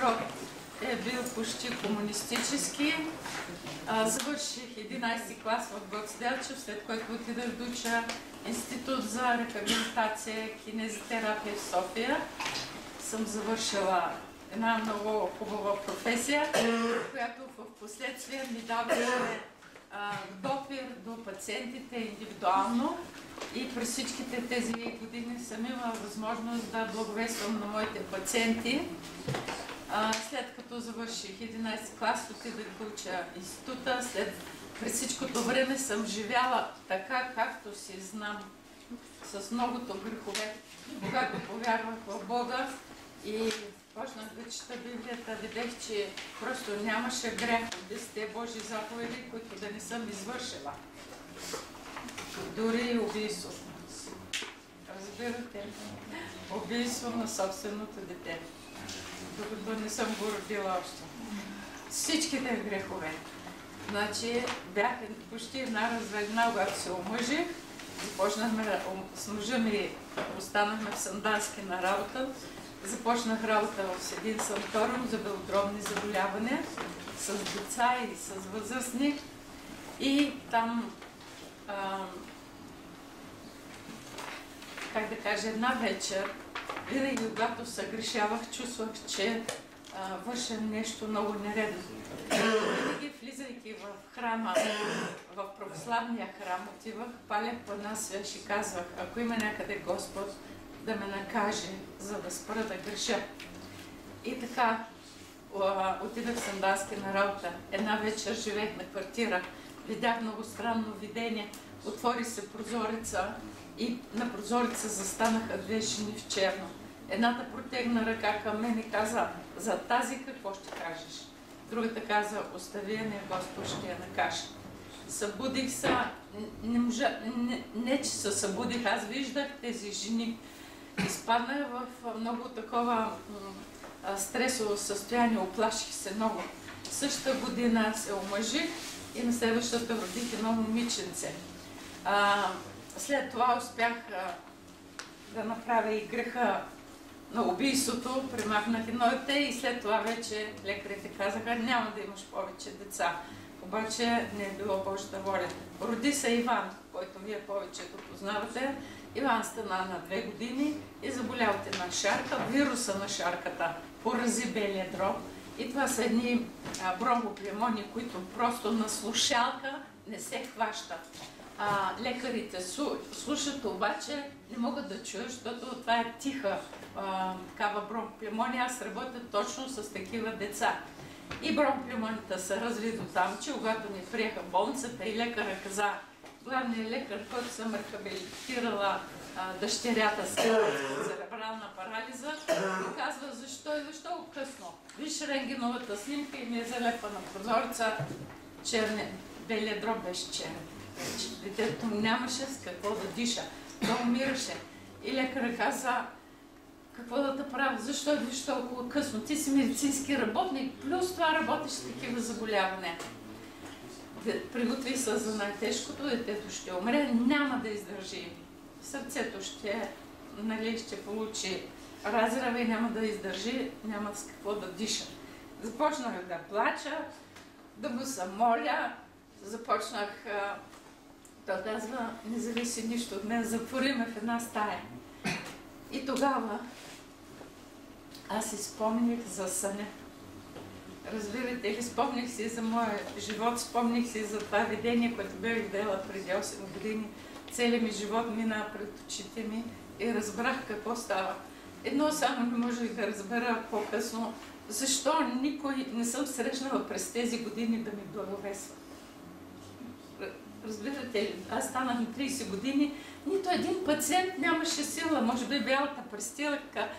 род е бил почти комунистически. Завърших 11 клас в Гоцеделчев, след което отидах да уча Институт за рехабилитация, кинезитерапия в София. Съм завършила една много хубава професия, която в последствие ми даваше допир до пациентите индивидуално, и през всичките тези години съм имала възможност да благовествам на моите пациенти. След като завърших 11 клас, отидах да уча института. През всичкото време съм живяла така, както си знам, с многото грехове, когато повярвах в Бога и почнах да чета Библията, видях, че просто нямаше грех от 10 Божи заповеди, които да не съм извършила. Дори и убийство. Разбирате? Убийство на собственото дете. Докато не съм го родила още. Всичките грехове. Значи бях почти една разведена, когато се омъжих. Започнахме с мъжа ми, останахме в Сандански на работа. Започнах работа в един санаториум за белодробни заболявания с деца и с възрастни. И там, как да кажа, една вечер, винаги когато съгрешавах, чувствах, че върша нещо много нередно. Винаги влизайки в храма, в православния храм, отивах, палях по една свещ и казвах: ако има някъде Господ, да ме накаже, за да спра да греша. И така отидах в Сандански на работа. Една вечер живеех на квартира, видях много странно видение. Отвори се прозореца и на прозореца застанаха две жени в черно. Едната протегна ръка към мен и каза: за тази какво ще кажеш? Другата каза: остави я, не, Господ ще я накаже. Събудих се, не че се събудих, аз виждах тези жени. Изпаднах в много такова стресово състояние, оплаших се много. Същата година се омъжих и на следващата родих едно момиченце. След това успях да направя и греха на убийството, премахнах едно дете и след това вече лекарите казаха: няма да имаш повече деца. Обаче не е било Божията воля. Роди се Иван, който вие повечето познавате. Иван стана на 2 години и заболя от една шарка. Вируса на шарката порази белия дроб. И това са едни бронхопневмонии, които просто на слушалка не се хващат. Лекарите слушат, обаче не могат да чуят, защото това е тиха такава бронхопневмония. Аз работя точно с такива деца. И бронхопневмонията се разви до там, че когато ни приеха в болницата и лекара каза, главният лекар, който съм рехабилитирала дъщерята с церебрална парализа, ми казва: защо и защо късно? Виж рентгеновата снимка и ми е залепа на прозореца, белият дроб беше черен. Детето нямаше с какво да диша, то умираше. И лекарът каза: какво да те правя? Защо идваш толкова късно? Ти си медицински работник, плюс това работиш с такива заболявания. Приготви се за най-тежкото, детето ще умре, няма да издържи. Сърцето ще получи разрива и няма да издържи, няма с какво да диша. Започнах да плача, да му се моля, започнах, той казва: не зависи нищо от мен, затвори ме в една стая. И тогава аз си спомних за съня. Разбирате ли, спомних си за моя живот, спомних си за това видение, което бях видела преди 8 години. Целият ми живот мина пред очите ми и разбрах какво става. Едно само не можех да разбера по-късно, защо никой не съм срещнала през тези години да ми благовесва. Разбирате ли, аз станах на 30 години, нито един пациент нямаше сила, може би бялата престилка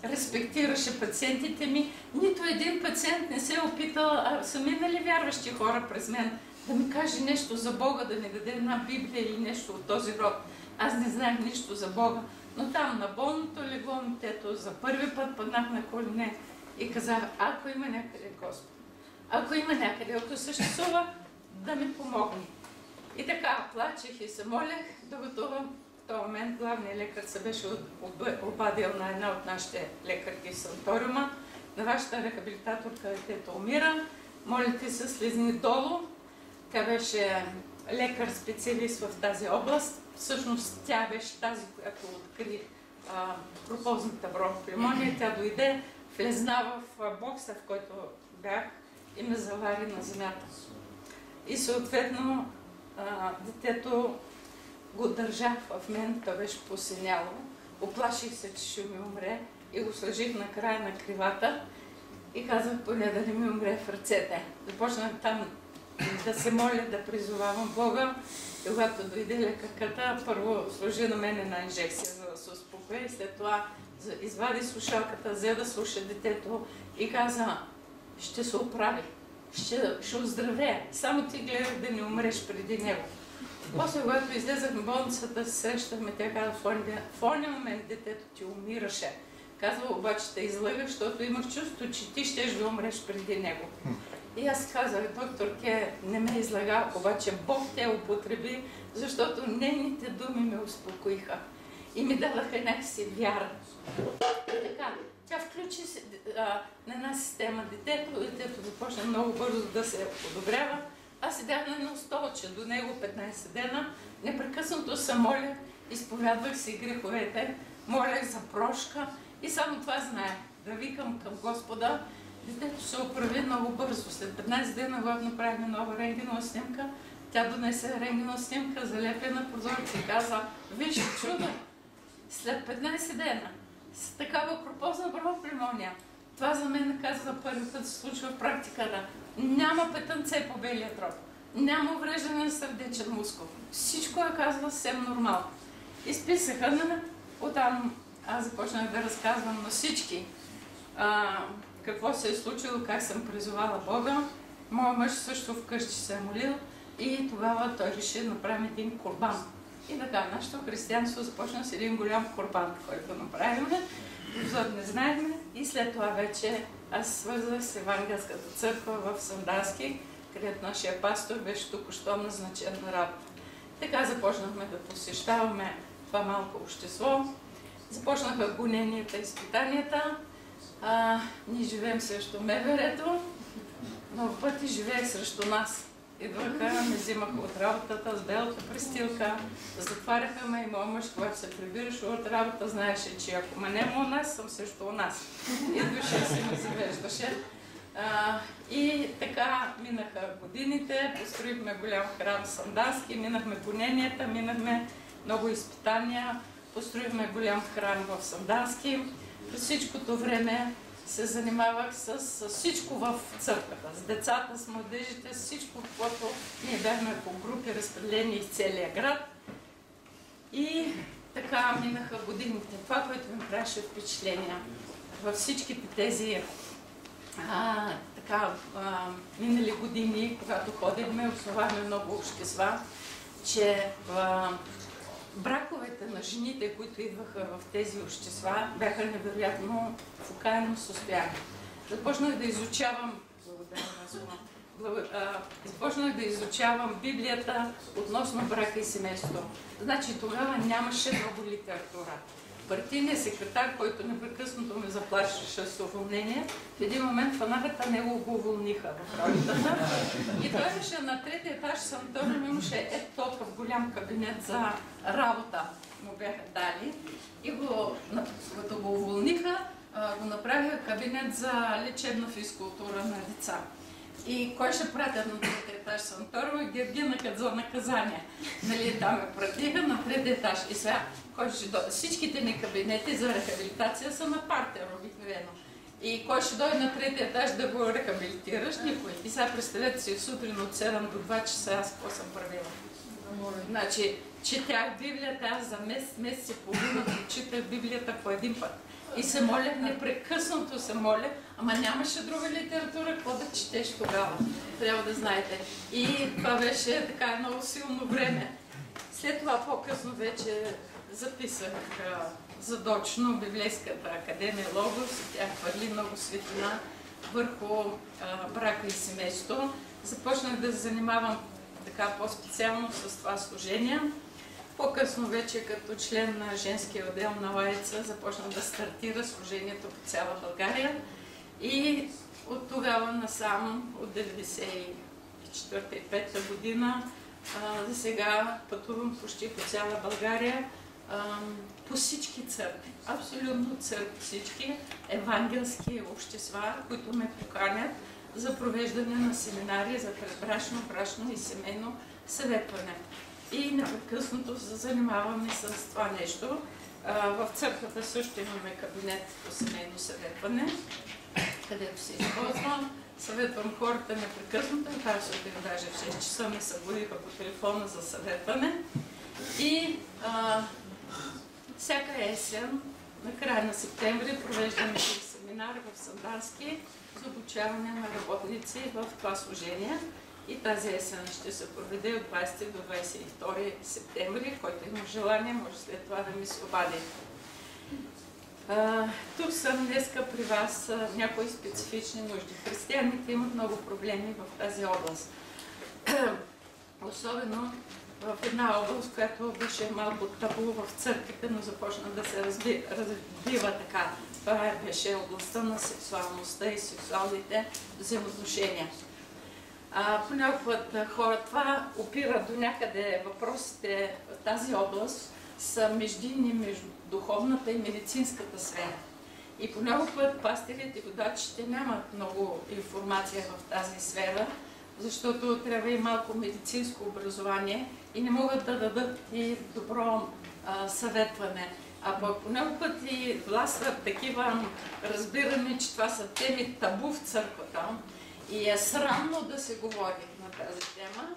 респектираше пациентите ми, нито един пациент не се е опитал, са минали вярващи хора през мен, да ми каже нещо за Бога, да ми даде една Библия или нещо от този род. Аз не знаех нищо за Бога, но там на болното легло детето за първи път паднах на колене и казах: ако има някъде Господ, ако има някъде, ако съществува, да ми помогне. И така плачех и се молех, докато в този момент главният лекар се беше обадил на една от нашите лекарки в санаториума на вашата рехабилитаторка, детето умира, молите се, слизни долу. Тя беше лекар, специалист в тази област. Всъщност тя беше тази, която откри пропозната бронхопневмония. Тя дойде, влезна в бокса, в който бях и ме завари на земята. И съответно детето го държах в мен, то беше посиняло. Оплаших се, че ще ми умре и го сложих на края на кривата и казах поне да не ми умре в ръцете. Започнах там да се моля, да призовавам Бога. И когато дойде лекарката, първо сложи на мен една инжекция, за да се успокои. След това извади слушалката, взе да слуша детето и каза, ще се оправи, ще оздравее. Само ти гледай да не умреш преди него. После, когато излезахме в болницата, се срещахме, тя каза, в ония момент детето ти умираше. Казва, обаче те излъгах, защото имах чувство, че ти щеш да умреш преди него. И аз казах, доктор Ке, не ме излага, обаче Бог те употреби, защото нейните думи ме успокоиха и ми дадаха някакси вяра. И така, тя включи на една система детето започна много бързо да се подобрява. Аз седях на едно столче до него 15 дена, непрекъснато се молях, изповядвах си греховете, молях за прошка и само това знаех, да викам към Господа. Детето се оправи много бързо. След 15 дена направихме нова рентгенова снимка. Тя донесе рентгенова снимка, залепя на прозореца и каза, виж чудо, след 15 дена с такава пропозна бронхопневмония. Това за мен, каза, за първи път се случва в практиката. Няма петънце по белия дроб, няма увреждане на сърдечен мускул. Всичко е, казва, съвсем нормално. Изписаха ме, оттам аз започнах да разказвам на всички какво се е случило, как съм призовала Бога. Моя мъж също вкъщи се е молил и тогава той реши да направим един курбан. И така, нашето християнство започна с един голям курбан, който направихме. Отзад не знаехме и след това вече аз свързах с Евангелската църква в Сандански, където нашия пастор беше току-що назначен на работа. Така започнахме да посещаваме това малко общество. Започнаха гоненията и изпитанията. Ние живеем срещу МВР-то, но в пъти живеех срещу нас. Идваха, ме взимаха от работата с белата престилка, затваряха ме и моят мъж, когато се прибираше от работа, знаеше, че ако ме няма у нас, съм срещу у нас. Идваше и се ме завеждаше. И така минаха годините, построихме голям храм Сандански, минахме гоненията, минахме много изпитания, построихме голям храм в Сандански. През всичкото време се занимавах с всичко в църквата, с децата, с младежите, с всичко, което ние бяхме по групи разпределени из целия град. И така минаха годините. Това, което ми правеше впечатление във всичките тези минали години, когато ходихме, основахме много общества, че браковете на жените, които идваха в тези общества, бяха невероятно в окаяно състояние. Започнах да изучавам, започнах да изучавам Библията относно брака и семейство. Значи тогава нямаше много литература. Партийният секретар, който непрекъснато ме заплашваше с уволнение, в един момент фанатата него го уволниха в работата. И той беше на третия етаж, санаториум, имаше толкова голям кабинет за работа, му бяха дали. И като го уволниха, го направиха кабинет за лечебна физкултура на деца. И кой ще пратят на третия етаж санаториум? Гергина за наказание. Нали, там ме пратиха на третия етаж. И сега, всичките ни кабинети за рехабилитация са на партер обикновено. И кой ще дойде на третия етаж да го рехабилитираш? Никой. И сега представете си, сутрин от 7 до 2 часа аз какво съм правила. Значи, четях Библията, аз за месец и половина прочитах Библията по един път. И се молях, непрекъснато се молях, ама нямаше друга литература, какво да четеш тогава, трябва да знаете. И това беше така много силно време. След това по-късно вече записах задочно Библейската академия Логос и тя хвърли много светлина върху брака и семейство. Започнах да се занимавам така по-специално с това служение. По-късно вече като член на женския отдел на Лаица започнах да стартира служението по цяла България И от тогава насам, от 94-5 година, за сега пътувам почти по цяла България, по всички църкви, абсолютно църкви, всички евангелски общества, които ме поканят за провеждане на семинари за предбрачно, брачно и семейно съветване. И непрекъснато се занимаваме с това нещо. В църквата също имаме кабинет по семейно съветване, където се използвам. Съветвам хората непрекъснато. Тази сутрин даже в 6 часа ме събудиха по телефона за съветване. И всяка есен, на края на септември, провеждаме семинар в Сандански за обучаване на работници в това служение. И тази есен ще се проведе от 20 до 22 септември. Който има желание, може след това да ми се обади. Тук съм днеска при вас някои специфични нужди. Християните имат много проблеми в тази област. Особено в една област, която беше малко табу в църквите, но започна да се развива така. Това беше областта на сексуалността и сексуалните взаимоотношения. Понякога хора, това опира до някъде въпросите в тази област, са междинни между духовната и медицинската сфера. И по много път пастирите и водачите нямат много информация в тази сфера, защото трябва и малко медицинско образование и не могат да дадат и добро съветване. А по много пъти властват такива разбиране, че това са теми табу в църквата и е срамно да се говори на тази тема.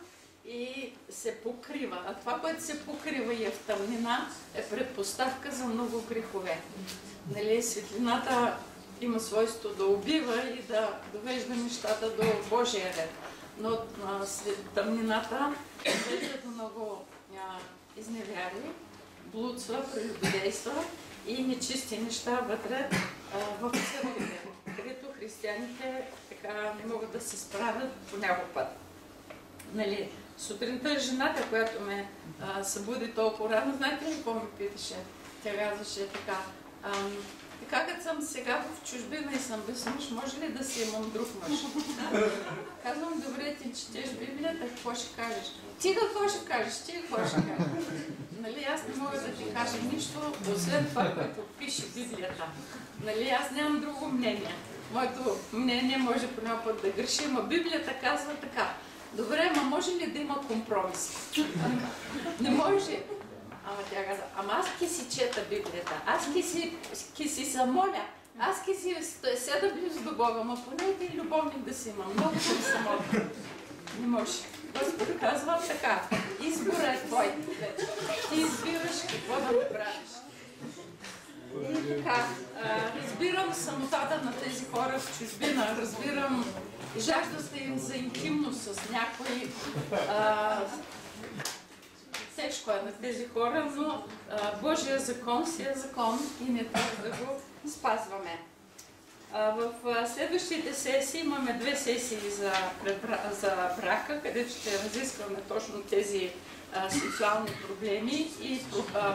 И се покрива. А това, което се покрива и е в тъмнина, е предпоставка за много грехове. Нали, светлината има свойство да убива и да довежда нещата до Божия ред. Но тъмнината довежда до много изневяри, блудства, прелюбодейства и нечисти неща вътре в църквите, където християните така не могат да се справят по някой път. Нали, сутринта жената, която ме събуди толкова рано, знаете ли какво ми питаше? Тя казваше така, така като съм сега в чужбина и съм без мъж, може ли да си имам друг мъж? Казвам, добре, ти четеш Библията, какво ще кажеш? Ти какво ще кажеш? Ти какво ще кажеш? Нали, аз не мога да ти кажа нищо, освен това, което пише Библията. Нали, аз нямам друго мнение. Моето мнение може по някой път да греши, но Библията казва така. Добре, ама може ли да има компромис? Не може. Ама тя каза, ама аз ки си чета Библията, аз ки си се моля, аз ки си седа близо до Бога, ама поне и любовник да си имам, много съм самотна. Не може. Господ казва така, избора е твой. Ти избираш какво да направиш. И така, разбирам самотата на тези хора в чужбина, разбирам жаждата им за интимност с някой. Тежко е на тези хора, но Божия закон си е закон и не трябва да го спазваме. В следващите сесии имаме 2 сесии за брака, където ще разискваме точно тези сексуални проблеми и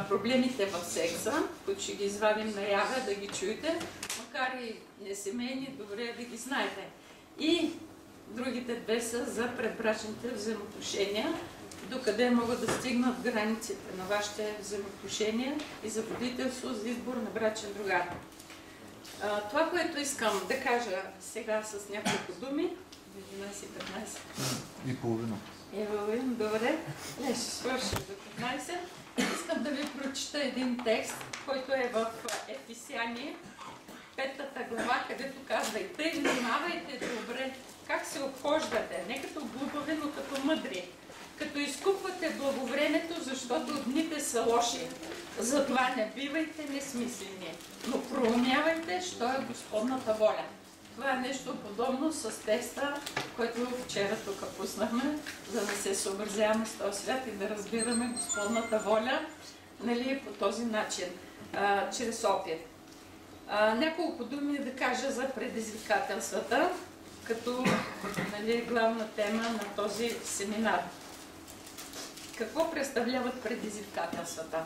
проблемите в секса, които ще ги извадим наяве, да ги чуете, макар и несемейни, добре да ги знаете. И другите 2 са за предбрачните взаимоотношения, докъде могат да стигнат границите на вашите взаимоотношения и за водителство за избор на брачен другар. Това, което искам да кажа сега с няколко думи, 11 и 15. И половина. Добре. Не, ще свършим до 15. Искам да ви прочита един текст, който е в Ефесяни, 5 глава, където казва: и тъй внимавайте добре как се обхождате, не като глупави, но като мъдри, като изкупвате благовремето, защото дните са лоши. Затова не бивайте несмислени, но проумявайте, що е Господната воля. Това е нещо подобно с текста, който вчера тук пуснахме, за да се съобразяваме с този свят и да разбираме Господната воля, нали, по този начин, чрез опит. Няколко думи да кажа за предизвикателствата, като, нали, главна тема на този семинар. Какво представляват предизвикателствата?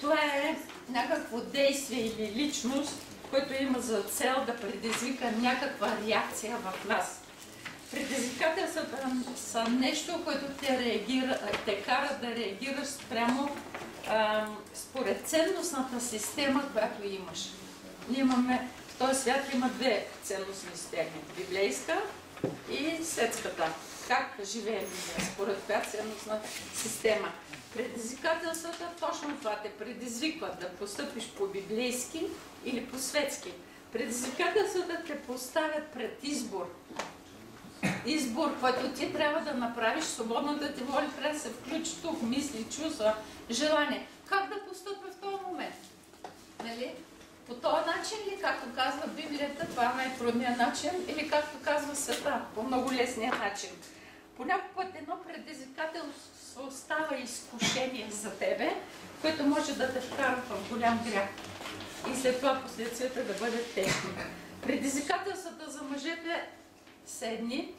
Това е някакво действие или личност, който има за цел да предизвика някаква реакция в нас. Предизвикателствата са нещо, което те кара да реагираш спрямо според ценностната система, която имаш. Ние имаме, в този свят има две ценностни системи. Библейска и светската. Как живеем ние, според коя ценностна система. Предизвикателствата точно това те предизвикват да постъпиш по библейски или по светски. Предизвикателствата те поставят пред избор. Избор, който ти трябва да направиш, свободната ти воля трябва да се включи тук, мисли, чувства, желание. Как да постъпя в този момент? Нали? По този начин ли, както казва Библията, това е най-трудният начин, или както казва света, по много лесния начин? Понякога път едно предизвикателство става изкушение за тебе, което може да те вкара в голям грях. И след това последствията да бъдат тежки. Предизвикателствата за мъжете са едни,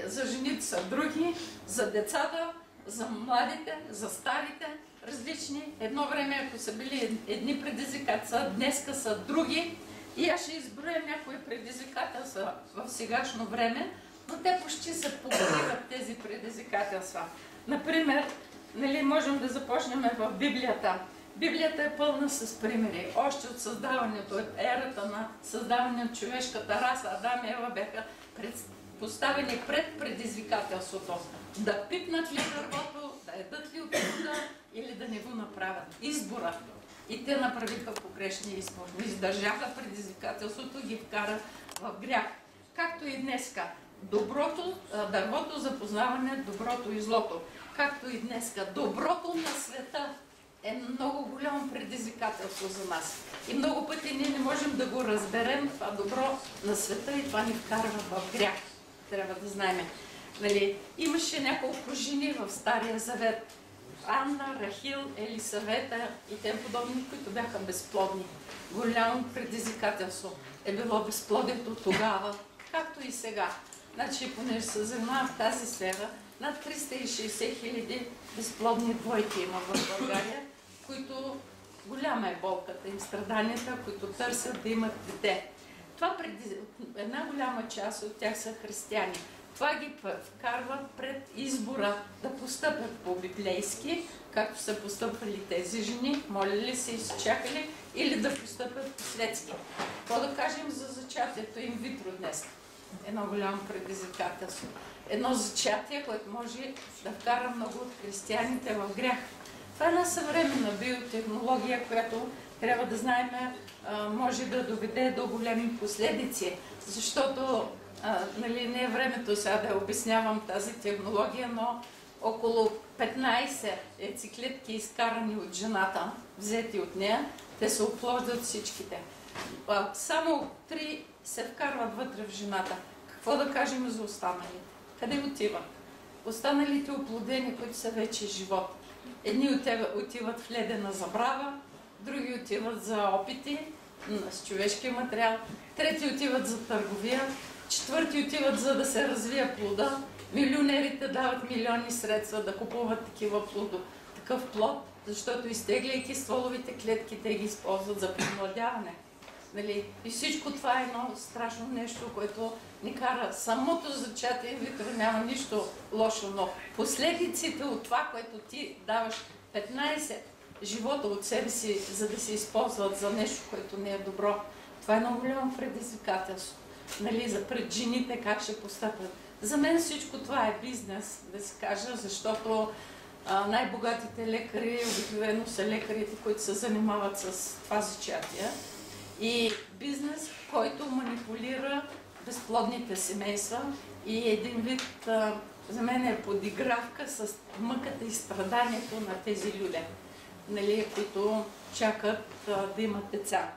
за жените са други, за децата, за младите, за старите, различни. Едно време, ако са били едни предизвикателства, днеска са други. И аз ще изброя някои предизвикателства в сегашно време, но те почти се покриват тези предизвикателства. Например, нали, можем да започнем в Библията. Библията е пълна с примери. Още от създаването, от ерата на създаване на човешката раса, Адам и Ева бяха поставени пред предизвикателството. Да пипнат ли дървото, да ядат ли от плода или да не го направят. Избора. И те направиха погрешния избор. Не издържаха предизвикателството, ги вкара в грях. Както и днеска. Дървото за познаване, доброто и злото. Както и днеска. Доброто на света е много голямо предизвикателство за нас. И много пъти ние не можем да го разберем, това добро на света, и това ни вкарва в грях. Трябва да знаем. Нали, имаше няколко жени в Стария Завет. Анна, Рахил, Елисавета и тем подобни, които бяха безплодни. Голямо предизвикателство е било безплодието тогава, както и сега. Значи, понеже се занимавам в тази сфера, над 360 000 безплодни двойки има в България, които голяма е болката им, страданията, които търсят да имат дете. Една голяма част от тях са християни. Това ги вкарва пред избора да постъпят по библейски, както са постъпвали тези жени, молили се, изчакали, или да постъпят по светски. Какво да кажем за зачатието инвитро днес? Едно голямо предизвикателство. Едно зачатие, което може да вкара много от християните в грях. Това е една съвременна биотехнология, която трябва да знаем, може да доведе до големи последици, защото нали, не е времето сега да обяснявам тази технология, но около 15 яйцеклетки, изкарани от жената, взети от нея, те се оплождат всичките. Само 3 се вкарват вътре в жената. Какво да кажем за останалите? Къде отиват? Останалите оплодени, които са вече живот. Едни отиват в ледена забрава, други отиват за опити с човешкия материал, трети отиват за търговия, четвърти отиват за да се развие плода. Милионерите дават милиони средства да купуват такъв плод, защото изтегляйки стволовите клетки, те ги използват за помладяване. Нали? И всичко това е едно страшно нещо, което ни кара. Самото зачатие инвитро няма нищо лошо, но последиците от това, което ти даваш 15 живота от себе си, за да се използват за нещо, което не е добро, това е много голямо предизвикателство. Нали? За пред жените как ще постъпят. За мен всичко това е бизнес, да си кажа, защото най-богатите лекари обикновено са лекарите, които се занимават с това зачатие. И бизнес, който манипулира безплодните семейства, и един вид, за мен е подигравка с мъката и страданието на тези люди, нали, които чакат да имат деца.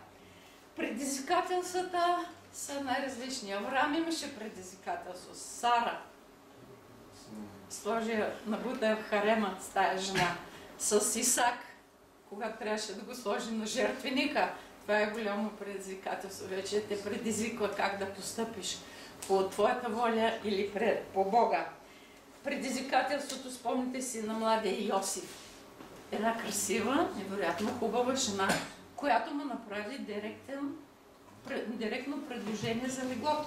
Предизвикателствата са най-различни. Авраам имаше предизвикателство. Сара сложи набута в харема с тая жена. С Исак, когато трябваше да го сложи на жертвеника. Това е голямо предизвикателство. Вече те предизвиква как да постъпиш по твоята воля или по Бога. Предизвикателството, спомните си, на младия Йосиф. Една красива, невероятно хубава жена, която му направи директно предложение за леглото.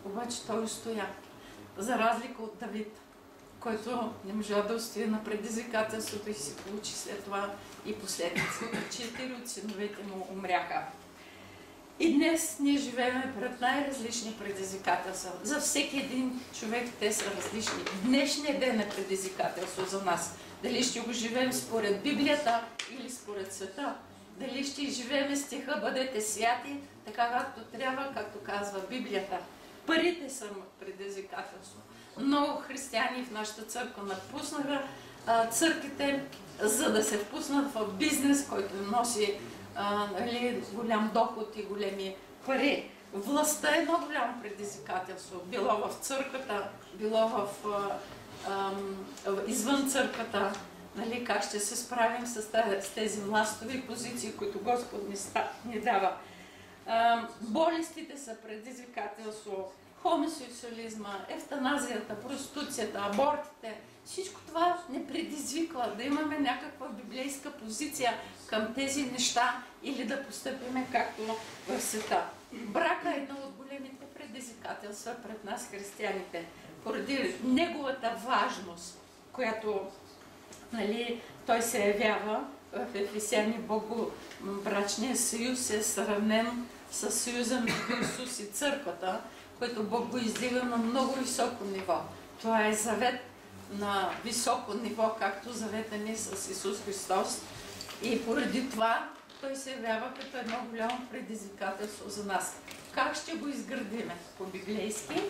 Обаче той устоя, за разлика от Давид, който не можа да устои на предизвикателството и си получи след това и последиците. 4 от синовете му умряха. И днес ние живеем пред най-различни предизвикателства. За всеки един човек те са различни. Днешният ден е предизвикателство за нас. Дали ще го живеем според Библията или според света. Дали ще живеем стиха "Бъдете святи", така както трябва, както казва Библията. Парите са предизвикателство. Много християни в нашата църква напуснаха църквите, за да се впуснат в бизнес, който носи голям доход и големи пари. Властта е много голямо предизвикателство. Било в църквата, било извън църквата. Как ще се справим с тези властови позиции, които Господ ни дава. Болестите са предизвикателство. Хомосексуализма, евтаназията, проституцията, абортите. Всичко това не предизвиква да имаме някаква библейска позиция към тези неща или да постъпим както в света. Брака е едно от големите предизвикателства пред нас, християните, поради неговата важност, която той се явява в Ефесяни. Брачния съюз е сравнен с съюза между Исус и църквата, който Бог го издига на много високо ниво. Това е завет на високо ниво, както завета ни с Исус Христос. И поради това той се явява като едно голямо предизвикателство за нас. Как ще го изградиме? По-библейски.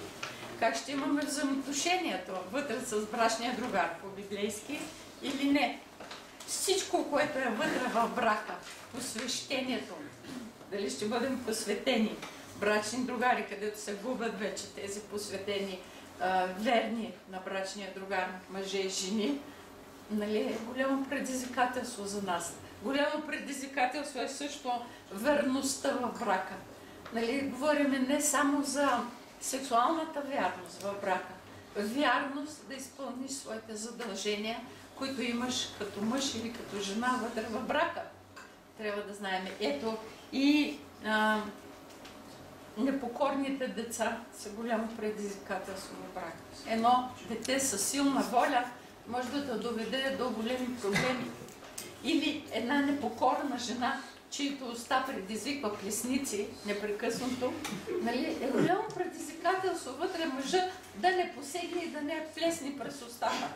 Как ще имаме взаимоотношението вътре с брачния другар? По-библейски или не? Всичко, което е вътре в брака, посвещението, дали ще бъдем посветени, брачни другари, където се губят вече тези посветени, верни на брачния другар, мъже и жени, е голямо предизвикателство за нас. Голямо предизвикателство е също верността в брака. Говорим не само за сексуалната вярност в брака, вярност да изпълниш своите задължения, които имаш като мъж или като жена вътре в брака. Трябва да знаем. Ето и непокорните деца са голямо предизвикателство в брака. Едно дете със силна воля може да доведе до големи проблеми. Или една непокорна жена, чието уста предизвиква плесници непрекъснато, е голямо предизвикателство вътре мъжа да не посегне и да не плесни през устата.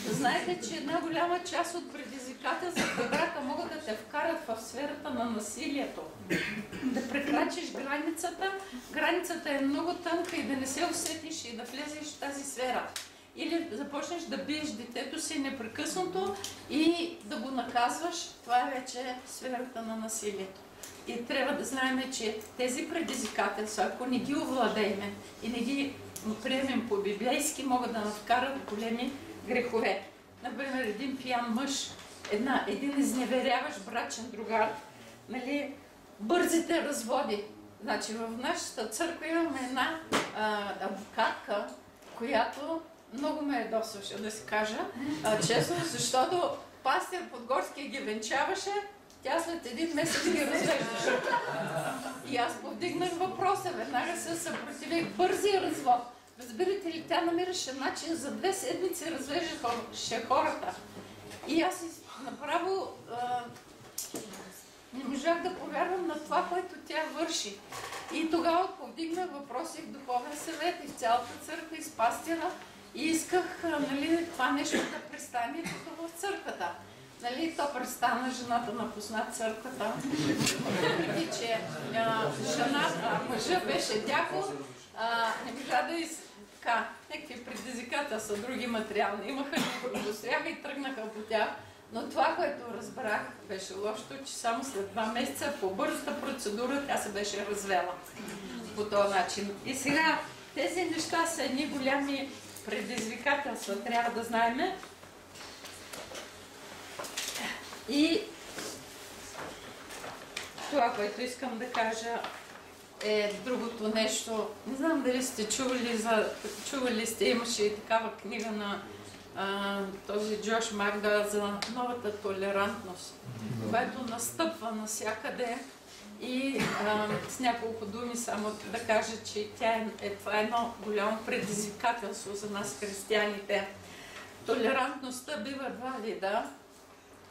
Знаете, че една голяма част от предизвикателствата в брака могат да те вкарат в сферата на насилието. Да прекрачиш границата, границата е много тънка и да не се усетиш и да влезеш в тази сфера. Или започнеш да биеш детето си непрекъснато и да го наказваш, това е вече сферата на насилието. И трябва да знаем, че тези предизвикателства, ако не ги овладеем и не ги приемем по-библейски, могат да навкарат големи грехове. Например, един пиян мъж, един изневеряващ брачен другар, бързите разводи. Значи в нашата църква имаме една адвокатка, която много ме ядосваше, да си кажа, честно, защото пастир Подгорския ги венчаваше, тя след един месец ги развеждаше. И аз повдигнах въпроса, веднага се съпротивих, бързия развод. Разбирате ли, тя намираше начин за 2 седмици развеждаше хората. И аз направо не можах да повярвам на това, което тя върши. И тогава повдигнах въпроси в Духовен съвет и в цялата църква и с пастира. И исках това нещо да престане като в църквата. То престана, жената напусна църквата, въпреки че мъжа беше дякон, не можа да някакви предизвикателства, други материални имаха, достряха и тръгнаха по тях. Но това, което разбрах, беше лошото, че само след 2 месеца по бързата процедура тя се беше развела по този начин. И сега тези неща са едни голями предизвикателства, трябва да знаем. И това, което искам да кажа, е другото нещо. Не знам дали сте чували сте, имаше и такава книга на този Джош Магда за новата толерантност, която настъпва навсякъде. И с няколко думи само да кажа, че това е едно голямо предизвикателство за нас, християните. Толерантността бива два вида.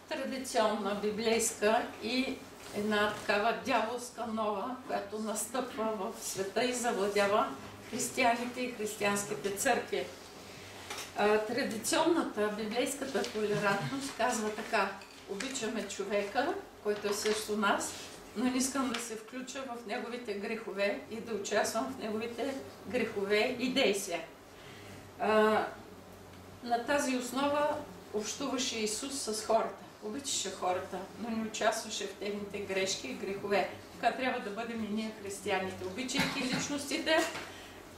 Традиционна, библейска и една такава дяволска нова, която настъпва в света и завладява християните и християнските църкви. Традиционната, библейската толерантност казва така: обичаме човека, който е също нас, но не искам да се включа в неговите грехове и да участвам в неговите грехове и действия. На тази основа общуваше Исус с хората. Обичаше хората, но не участваше в техните грешки и грехове. Така трябва да бъдем и ние, християните. Обичайки личностите,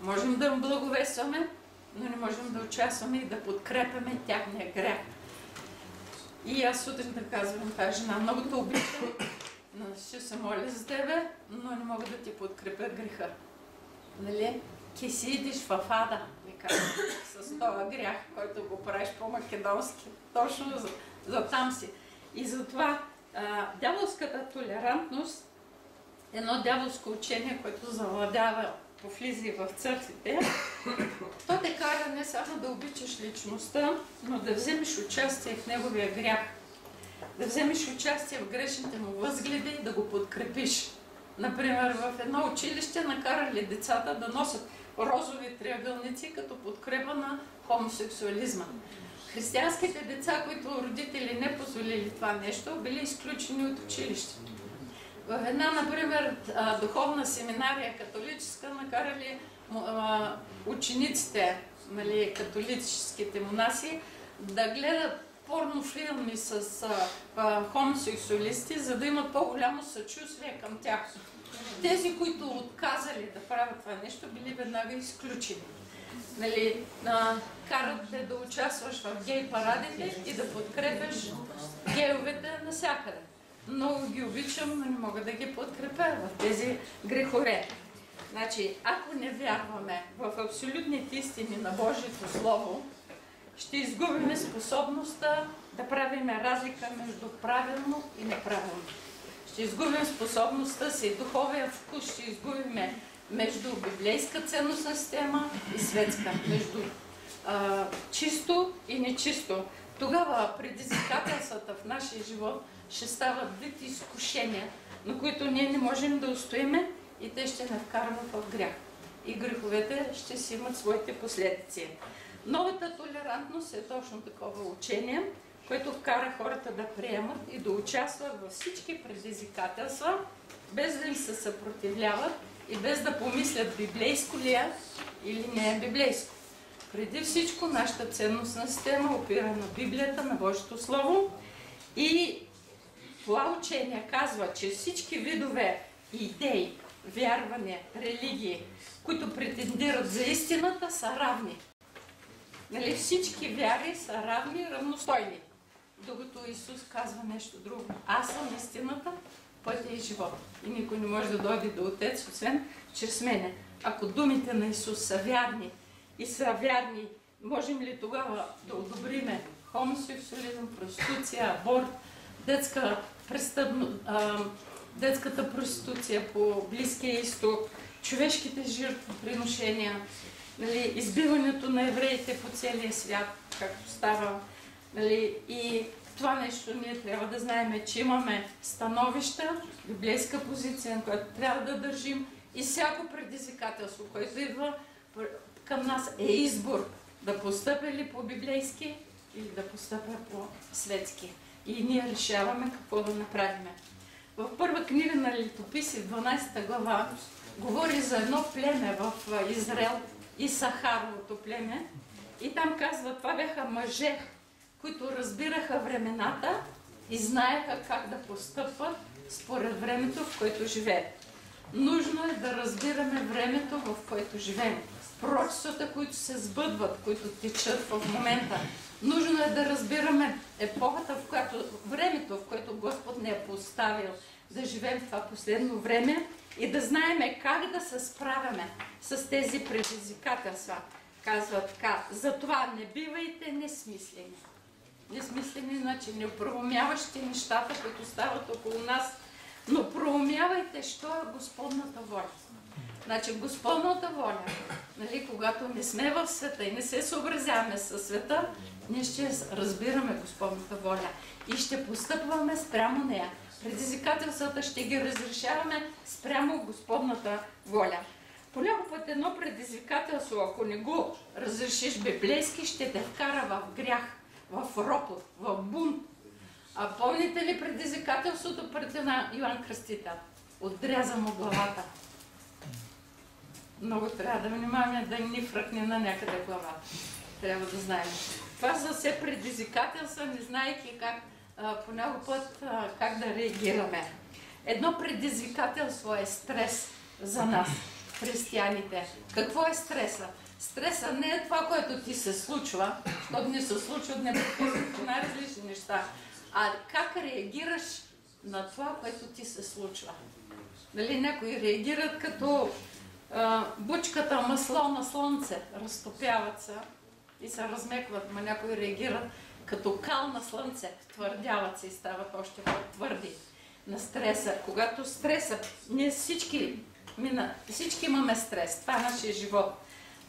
можем да им благовестваме, но не можем да участваме и да подкрепяме тяхния грех. И аз сутрин казвам тази жена: много те обичам, ще се моля за тебе, но не мога да ти подкрепя греха. Нали? Ки си идиш в ада, ми казвам, с този грях, който го правиш по-македонски. Точно за там си. И затова дяволската толерантност е едно дяволско учение, което завладява, повлиза в църквите. То те кара не само да обичаш личността, но да вземеш участие в неговия грях. Да вземеш участие в грешните му възгледи и да го подкрепиш. Например, в едно училище накарали децата да носят розови триъгълници като подкрепа на хомосексуализма. Християнските деца, които родители не позволили това нещо, били изключени от училище. В една, например, духовна семинария католическа накарали учениците, нали, католическите монаси, да гледат порнофилми с хомосексуалисти, за да имат по-голямо съчувствие към тях. Тези, които отказали да правят това нещо, били веднага изключени. Нали, карат те да участваш в гей парадите и да подкрепяш гейовете навсякъде. Много ги обичам, но не мога да ги подкрепя в тези грехове. Значи, ако не вярваме в абсолютните истини на Божието Слово, ще изгубим способността да правим разлика между правилно и неправилно. Ще изгубим способността си, духовия вкус ще изгубим между библейска ценностна система и светска, между чисто и нечисто. Тогава предизвикателствата в нашия живот ще стават вид изкушения, на които ние не можем да устоиме и те ще не вкарват в грях. И греховете ще си имат своите последици. Новата толерантност е точно такова учение, което вкара хората да приемат и да участват във всички предизвикателства, без да им се съпротивляват и без да помислят библейско ли е или не е библейско. Преди всичко нашата ценностна система опира на Библията, на Божието Слово, и това учение казва, че всички видове идеи, вярвания, религии, които претендират за истината, са равни. Нали, всички вяри са равни, равностойни. Докато Исус казва нещо друго. Аз съм истината, пътя и живот. И никой не може да дойде до Отец, освен чрез мене. Ако думите на Исус са вярни и са вярни, можем ли тогава да одобриме хомосексуализъм, проституция, аборт, детската проституция по Близкия изток, човешките жертвоприношения, нали, избиването на евреите по целия свят, както става. Нали, и това нещо ние трябва да знаем, че имаме становища, библейска позиция, на която трябва да държим, и всяко предизвикателство, което идва към нас, е избор да постъпя ли по библейски или да постъпя по светски. И ние решаваме какво да направим. В първа книга на Летописи, 12 глава, говори за едно племе в Израел, Исахаровото племе, и там казва, това бяха мъже, които разбираха времената и знаеха как да постъпват според времето, в което живеят. Нужно е да разбираме времето, в което живеем. Пророчествата, които се сбъдват, които течат в момента. Нужно е да разбираме епохата, в която, времето, в което Господ не е поставил да живеем в това последно време, и да знаеме как да се справяме с тези предизвикателства. Казва така, затова не бивайте несмислени. Несмислени, значи не проумяващи нещата, които стават около нас, но проумявайте, що е Господната воля. Значи Господната воля, нали, когато не сме в света и не се съобразяваме със света, ние ще разбираме Господната воля и ще постъпваме спрямо нея. Предизвикателствата ще ги разрешаваме спрямо Господната воля. Понякога път едно предизвикателство, ако не го разрешиш библейски, ще те вкара в грях, в ропот, в бунт. А помните ли предизвикателството пред Йоан Кръстител? Отряза му главата. Много трябва да внимаваме да ни фръкне на някъде главата. Трябва да знаем. Това са все предизвикателства, не знаейки как по някой път как да реагираме. Едно предизвикателство е стрес за нас, християните. Какво е стреса? Стреса не е това, което ти се случва, защото ни се случват непрекъснато най-различни неща, а как реагираш на това, което ти се случва. Нали, някои реагират като бучката масло на слънце, разтопяват се и се размекват, но някои реагират като кал на слънце, твърдяват се и стават още по-твърди на стреса. Когато стреса, ние всички имаме стрес, това е нашия живот.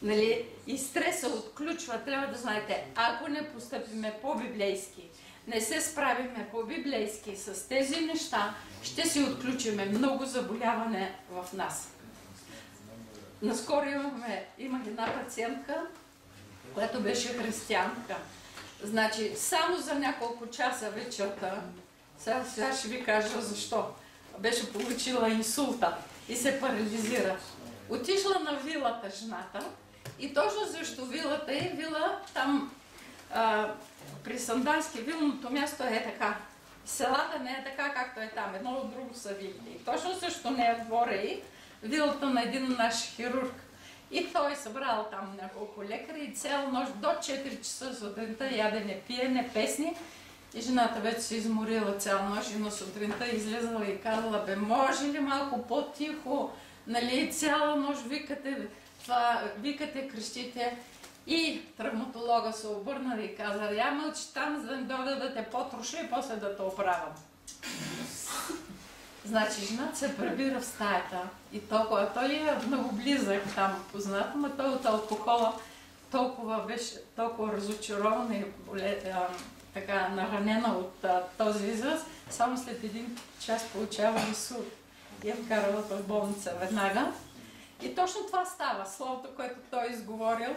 Нали? И стреса отключва, трябва да знаете, ако не постъпиме по-библейски, не се справиме по-библейски с тези неща, ще си отключиме много заболяване в нас. Наскоро имах една пациентка, която беше християнка. Значи, само за няколко часа вечерта, сега ще ви кажа защо, беше получила инсулта и се парализира. Отишла на вилата жената и точно защо вилата е вила там при Сандански, вилното място е така. Селата не е така, както е там. Едно от друго са вилите. И точно също не е двора и вилата на един наш хирург. И той събрал там няколко лекари и цяла нощ до 4 часа сутринта ядене, пиене, песни. И жената вече се изморила цяла нощ и на сутринта излезала и казала, бе, може ли малко по-тихо, нали, цяла нощ викате, крещите. И травматолога се обърна и каза, я мълчи там, за да не дойда да те потроша и после да те оправям. Значи жената се прибира в стаята и толкова, той е много близък там познат, но той от алкохола беше толкова разочарована и така наранена от този израз, само след един час получава инсулт и е вкарала в болница веднага. И точно това става, словото, което той изговорил.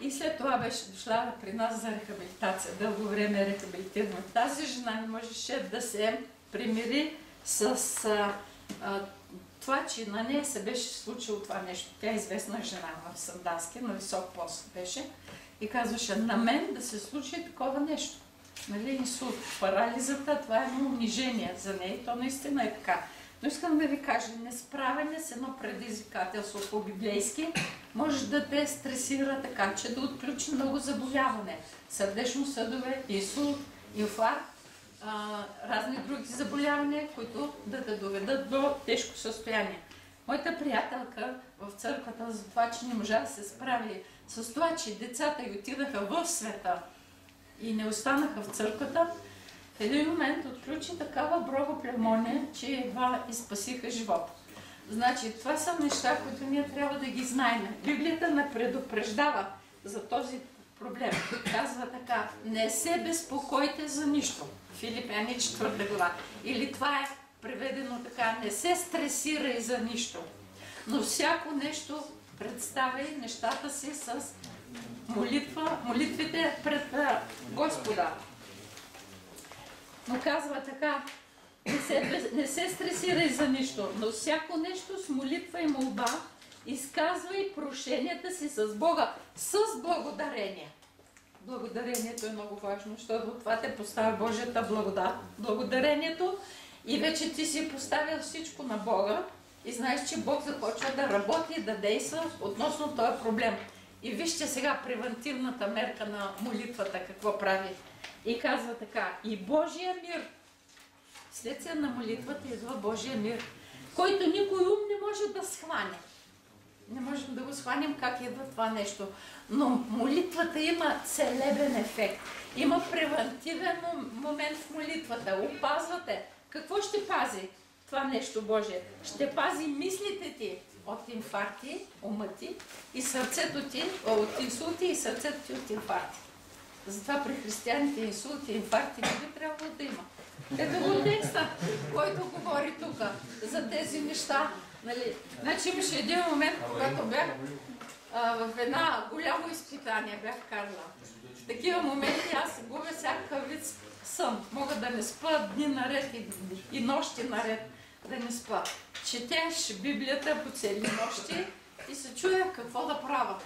И след това беше дошла при нас за рехабилитация. Дълго време е рехабилитирана. Тази жена не можеше да се примири с това, че на нея се беше случило това нещо. Тя е известна жена в Сандански, на висок пост беше. И казваше, на мен да се случи такова нещо. Нали, инсулт, парализата, това е едно унижение за нея. То наистина е така. Но искам да ви кажа, несправяне с едно предизвикателство по-библейски може да те стресира така, че да отключи много заболяване. Сърдечно-съдове, инсулт, инфаркт, разни други заболявания, които да те доведат до тежко състояние. Моята приятелка в църквата за това, че не можа да се справи с това, че децата й отидаха в света и не останаха в църквата, в един момент отключи такава бронхопневмония, че едва изпасиха живота. Значи, това са неща, които ние трябва да ги знаем. Библията не предупреждава за този проблем. Казва така, не се безпокойте за нищо. Филипяни 4 глава. Или това е преведено така, не се стресирай за нищо. Но всяко нещо представяй нещата си с молитвите пред Господа. Но казва така, не се стресирай за нищо, но всяко нещо с молитва и молба, изказвай прошенията си с Бога, с благодарение. Благодарението е много важно, защото това те поставя Божията благодат. Благодарението и вече ти си поставил всичко на Бога и знаеш, че Бог започва да работи и да действа относно този проблем. И вижте сега превентивната мерка на молитвата, какво прави. И казва така, и Божия мир, следствие на молитвата идва Божия мир, който никой ум не може да схване. Не можем да го схванем как идва това нещо. Но молитвата има целебен ефект. Има превентивен момент в молитвата. Опазвате. Какво ще пази това нещо Божие? Ще пази мислите ти от инфаркти, ума ти, и сърцето ти от инсулти, и сърцето ти от инфаркти. Затова при християните инсулти и инфаркти не би трябвало да има. Ето го текста, който говори тук за тези неща. Нали? Значи имаше един момент, когато бях в една голямо изпитание, бях карала. В такива моменти аз губя всякакъв вид сън. Мога да не спа дни наред и нощи наред да не спа. Четеш Библията по цели нощи и се чуя какво да правя.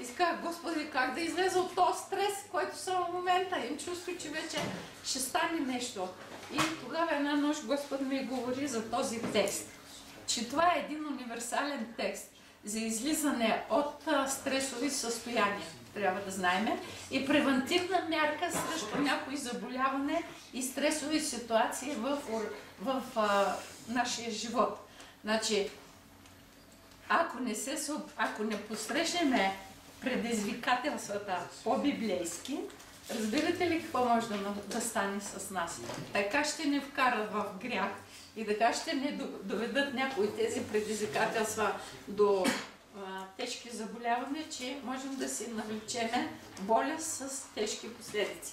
И си казах, Господи, как да излеза от този стрес, който съм в момента. Им чувство, че вече ще стане нещо. И тогава една нощ Господ ми говори за този текст. Че това е един универсален текст за излизане от стресови състояния, трябва да знаем, и превентивна мярка срещу някои заболяване и стресови ситуации в нашия живот. Значи, ако не посрещнем предизвикателствата по-библейски, разбирате ли какво може да стане с нас? Така ще ни вкарат в грях и така ще ни доведат някои тези предизвикателства до тежки заболявания, че можем да си навлечеме болест с тежки последици.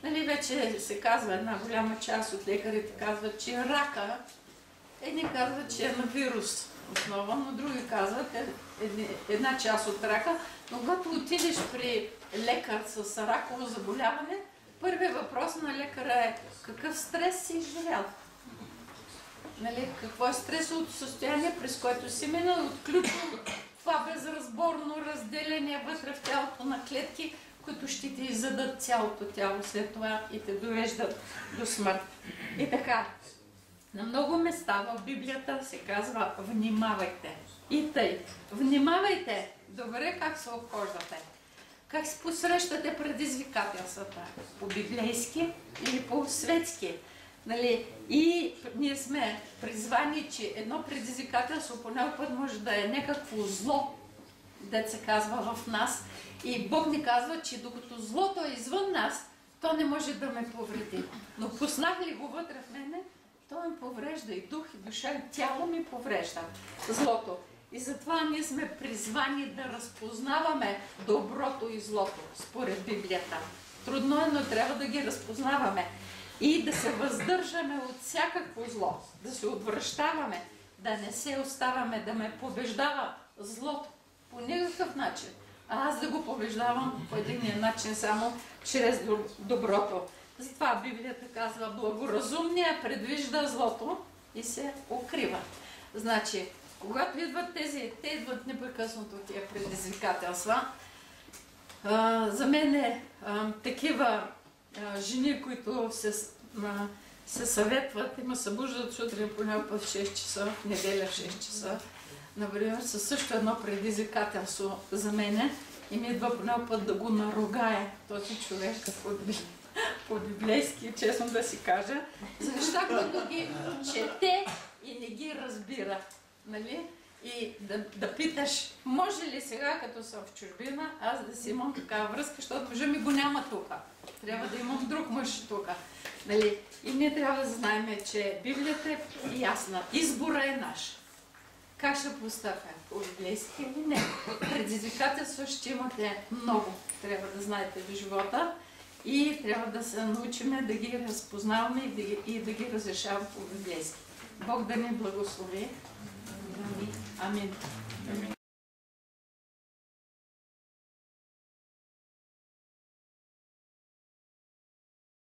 Нали, вече се казва, една голяма част от лекарите казват, че рака, едни казват, че е на вирус основа, но други казват една част от рака. Но когато отидеш при лекар с раково заболяване, първият въпрос на лекара е какъв стрес си изживял. Нали, какво е стресовото състояние, през което си минал, отключва това безразборно разделение вътре в тялото на клетки, които ще ти изядат цялото тяло след това и те довеждат до смърт. И така, на много места в Библията се казва внимавайте. И тъй, внимавайте добре как се обхождате. Как се посрещате предизвикателствата? По-библейски или по-светски? Нали? И ние сме призвани, че едно предизвикателство по някой път може да е някакво зло, дето се казва в нас. И Бог ни казва, че докато злото е извън нас, то не може да ме повреди. Но пуснах ли го вътре в мене, то ме поврежда и дух, и душа, и тяло ми поврежда злото. И затова ние сме призвани да разпознаваме доброто и злото, според Библията. Трудно е, но трябва да ги разпознаваме. И да се въздържаме от всякакво зло, да се отвръщаваме, да не се оставаме, да ме побеждава злото по никакъв начин. А аз да го побеждавам по един начин, само чрез доброто. Затова Библията казва, благоразумният предвижда злото и се укрива. Значи, когато идват те идват непрекъснато тия предизвикателства. За мен такива жени, които се съветват, има събуждат сутрин понякога в 6 часа, в неделя в 6 часа, например, със също едно предизвикателство за мене и ми идва понякога да го наругае този човек, по-библейски, честно да си кажа, за неща, които ги чете и не ги разбира. Нали? И да питаш, може ли сега, като съм в чужбина, аз да си имам такава връзка, защото мъжа ми го няма тук. Трябва да имам друг мъж тук. Нали? И ние трябва да знаем, че Библията е ясна. Избора е наш. Как ще постъпя? По-библейски или не? Предизвикателство ще имате много. Трябва да знаете в живота. И трябва да се научим да ги разпознаваме и да ги разрешаваме по-библейски. Бог да ни благослови. Амин.